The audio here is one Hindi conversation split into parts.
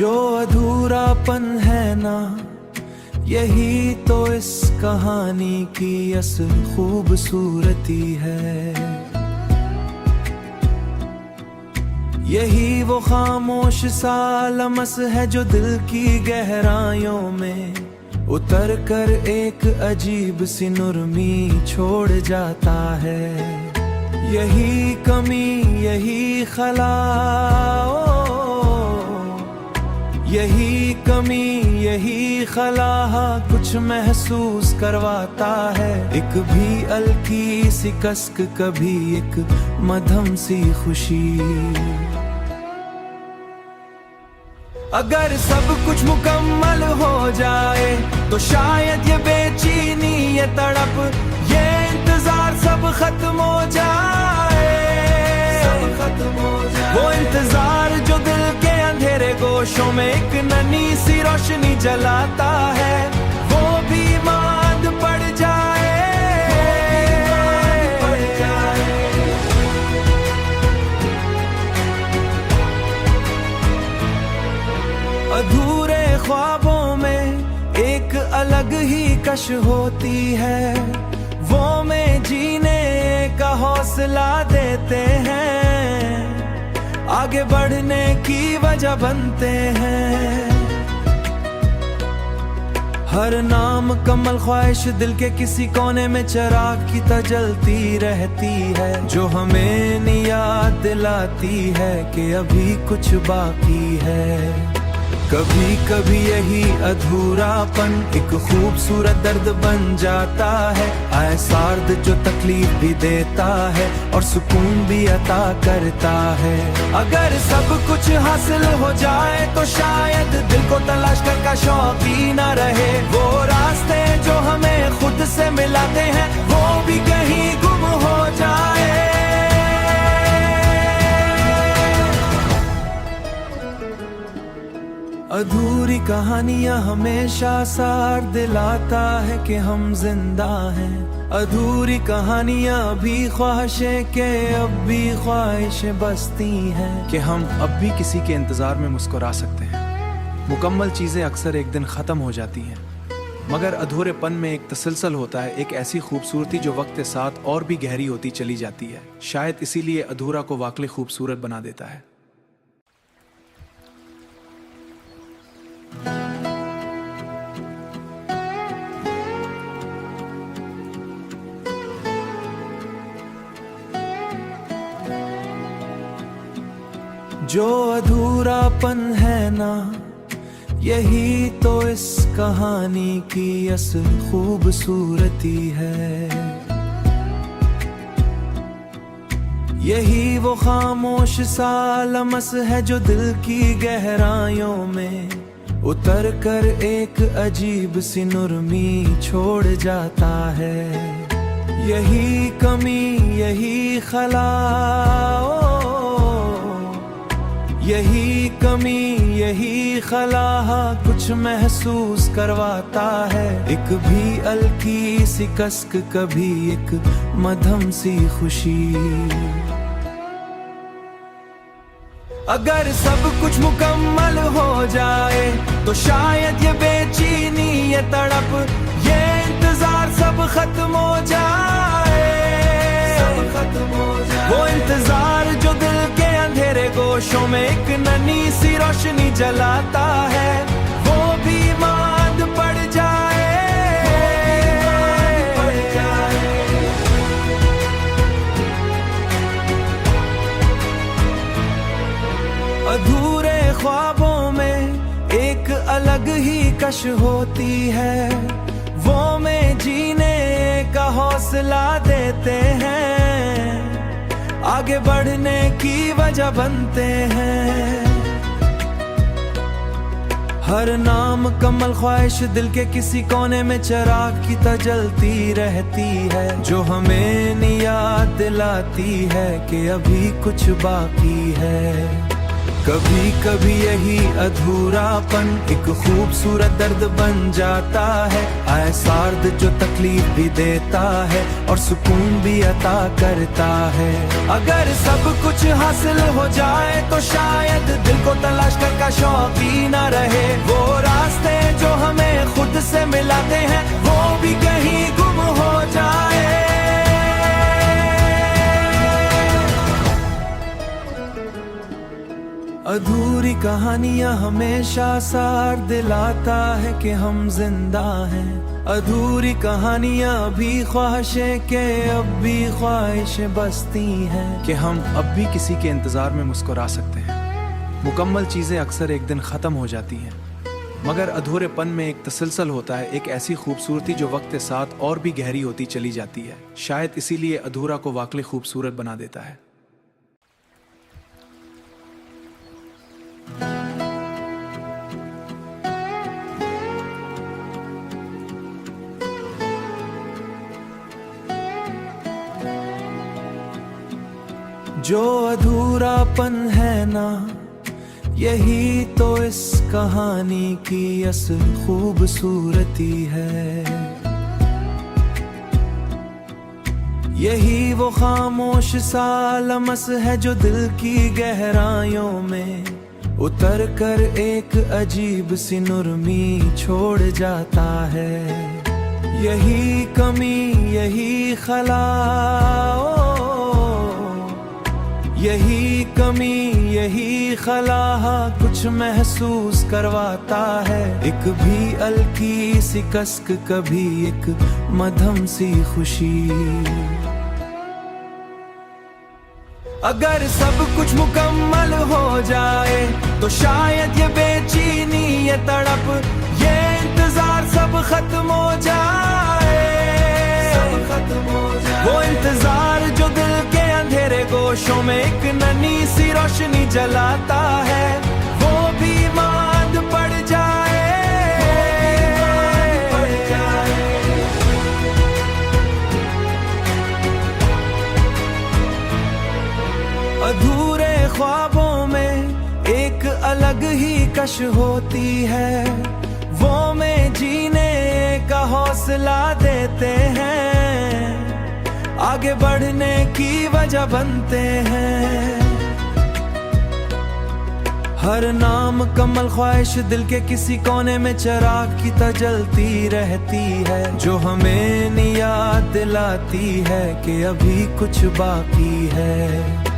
जो अधूरापन है ना, यही तो इस कहानी की असल खूबसूरती है। यही वो खामोश सा लम्स है जो दिल की गहराइयों में उतर कर एक अजीब सी नुरमी छोड़ जाता है। यही कमी, यही खला, यही कमी, यही खला कुछ महसूस करवाता है। एक भी हल्की सी कसक, कभी एक मध्यम सी खुशी। अगर सब कुछ मुकम्मल हो जाए तो शायद ये बेचैनी, ये तड़प, ये इंतजार सब खत्म हो जाए। वो इंतजार जो दिल के अंधेरे गोशों में एक नन्ही सी रोशनी जलाता है, वो भी मांद पड़ जाए। अधूरे ख्वाबों में एक अलग ही कश होती है, वो में जीने का हौसला देते हैं, आगे बढ़ने की वजह बनते हैं। हर नाम कमल ख्वाहिश दिल के किसी कोने में चिराग की तरह जलती रहती है, जो हमें याद दिलाती है कि अभी कुछ बाकी है। कभी कभी यही अधूरापन एक खूबसूरत दर्द बन जाता है, आसार्द जो तकलीफ भी देता है और सुकून भी अता करता है। अगर सब कुछ हासिल हो जाए तो शायद दिल को तलाश कर का शौक ही न रहे। वो रास्ते जो हमें खुद से मिलाते हैं, वो भी कहीं गुम हो जाए। अधूरी कहानियां हमेशा सार दिलाता है कि हम जिंदा हैं। अधूरी कहानियां भी ख्वाहिशें के अब भी ख्वाहिशें बसती हैं कि हम अब भी किसी के इंतजार में मुस्कुरा सकते हैं। मुकम्मल चीजें अक्सर एक दिन खत्म हो जाती हैं, मगर अधूरेपन में एक तसलसल होता है, एक ऐसी खूबसूरती जो वक्त के साथ और भी गहरी होती चली जाती है। शायद इसीलिए अधूरा को वाकई खूबसूरत बना देता है। जो अधूरापन है ना, यही तो इस कहानी की असल खूबसूरती है। यही वो खामोश सा लम्स है जो दिल की गहराइयों में उतर कर एक अजीब सी नुरमी छोड़ जाता है। यही कमी, यही खला, यही कमी, यही खला कुछ महसूस करवाता है। एक भी हल्की सी कसक, कभी एक मध्यम सी खुशी। अगर सब कुछ मुकम्मल हो जाए तो शायद ये बेचैनी, ये तड़प, ये इंतजार सब खत्म हो जाए। वो इंतजार जो दिल के अंधेरे गोशों में एक नन्ही सी रोशनी जलाता है, वो भी मांद पड़ जाए। अधूरे ख्वाबों में एक अलग ही कश होती है, वो में जीने का हौसला देते हैं, आगे बढ़ने की वजह बनते हैं। हर नाम कमल ख्वाहिश दिल के किसी कोने में चिराग की तरह जलती रहती है, जो हमें याद दिलाती है कि अभी कुछ बाकी है। कभी कभी यही अधूरापन एक खूबसूरत दर्द बन जाता है, आसार्द जो तकलीफ भी देता है और सुकून भी अता करता है। अगर सब कुछ हासिल हो जाए तो शायद दिल को तलाश कर का शौक ही न रहे। वो रास्ते जो हमें खुद से मिलाते हैं वो भी कहीं गुम हो जाए। अधूरी कहानियां हमेशा सार दिलाता है कि हम जिंदा हैं। अधूरी कहानियां भी ख्वाहिशें के अब भी ख्वाहिशें बसती हैं कि हम अब भी किसी के इंतजार में मुस्कुरा सकते हैं। मुकम्मल चीजें अक्सर एक दिन खत्म हो जाती हैं, मगर अधूरेपन में एक तसलसल होता है, एक ऐसी खूबसूरती जो वक्त के साथ और भी गहरी होती चली जाती है। शायद इसीलिए अधूरा को वाकई खूबसूरत बना देता है। जो अधूरापन है ना, यही तो इस कहानी की असल खूबसूरती है। यही वो खामोश सा लम्स है जो दिल की गहराइयों में उतर कर एक अजीब सी नुरमी छोड़ जाता है। यही कमी, यही खला, यही कमी, यही खला कुछ महसूस करवाता है। एक भी हल्की सी कसक, कभी एक मध्यम सी खुशी। अगर सब कुछ मुकम्मल हो जाए तो शायद ये बेचैनी, ये तड़प, ये इंतजार सब खत्म हो जाए। सब खत्म हो जाए। वो इंतजार जो दिल के अंधेरे गोशों में एक नन्ही सी रोशनी जलाता है, वो भी मांद पड़ जाए। अधूरे ख्वाबों में एक अलग ही कश होती है, वो में जीने का हौसला देते हैं, आगे बढ़ने की वजह बनते हैं। हर नाम कमल ख्वाहिश दिल के किसी कोने में चिराग की तरह जलती रहती है, जो हमें याद दिलाती है कि अभी कुछ बाकी है।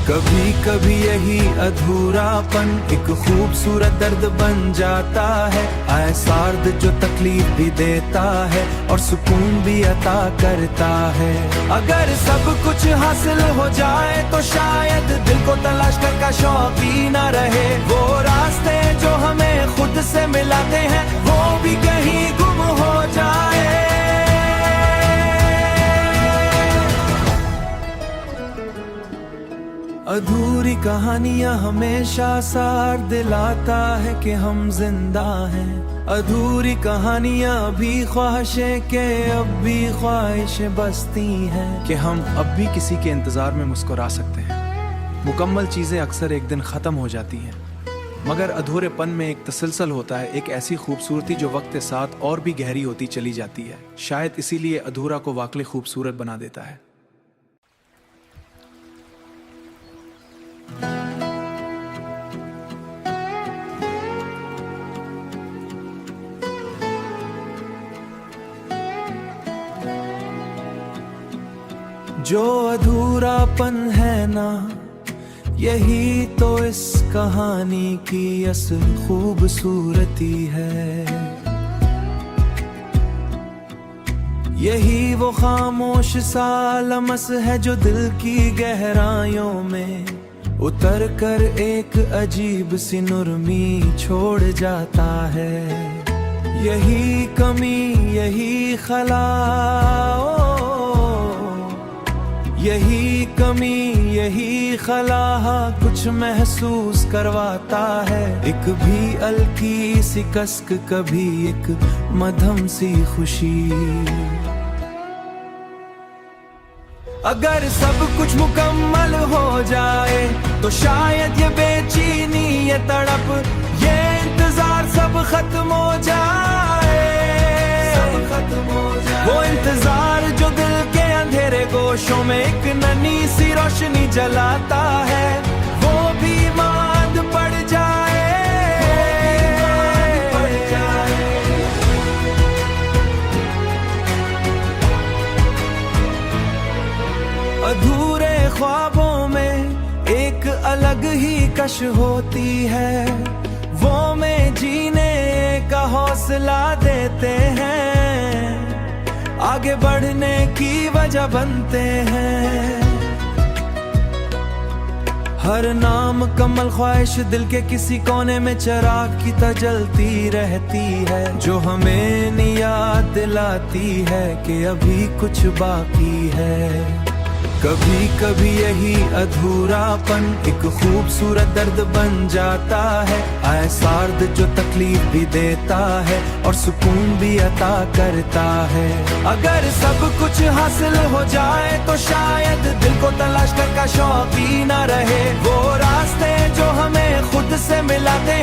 कभी कभी यही अधूरापन एक खूबसूरत दर्द बन जाता है, एहसास जो तकलीफ भी देता है और सुकून भी अता करता है। अगर सब कुछ हासिल हो जाए तो शायद दिल को तलाश कर का शौक ही न रहे। वो रास्ते जो हमें खुद से मिलाते हैं वो भी कहीं गुम हो जाए। अधूरी कहानियां हमेशा सार दिलाता है कि हम जिंदा हैं। अधूरी कहानियां भी ख्वाहिशें के अब भी ख्वाहिशें बसती हैं कि हम अब भी किसी के इंतजार में मुस्कुरा सकते हैं। मुकम्मल चीजें अक्सर एक दिन खत्म हो जाती हैं, मगर अधूरेपन में एक तसलसल होता है, एक ऐसी खूबसूरती जो वक्त के साथ और भी गहरी होती चली जाती है। शायद इसीलिए अधूरा को वाकई खूबसूरत बना देता है। जो अधूरापन है ना, यही तो इस कहानी की असल खूबसूरती है। यही वो खामोश सा लम्स है जो दिल की गहराइयों में उतर कर एक अजीब सी नुरमी छोड़ जाता है। यही कमी, यही खला, यही कमी, यही खला कुछ महसूस करवाता है। एक भी हल्की सी कसक, कभी एक मध्यम सी खुशी। अगर सब कुछ मुकम्मल हो जाए तो शायद ये बेचैनी, ये तड़प, ये इंतजार सब खत्म हो जाए। सब खत्म हो जाए। वो इंतजार जो दिल के अंधेरे गोशों में एक नन्ही सी रोशनी जलाता है, वो भी मांद पड़ जाए। कोशिश होती है वो में जीने का हौसला देते हैं, आगे बढ़ने की वजह बनते हैं। हर नाम कमल ख्वाहिश दिल के किसी कोने में चिराग की तरह जलती रहती है, जो हमें याद दिलाती है कि अभी कुछ बाकी है। कभी कभी यही अधूरापन एक खूबसूरत दर्द बन जाता है, ऐसा दर्द जो तकलीफ भी देता है और सुकून भी अता करता है। अगर सब कुछ हासिल हो जाए तो शायद दिल को तलाश कर का शौक ही न रहे, वो रास्ते जो हमें खुद से मिलाते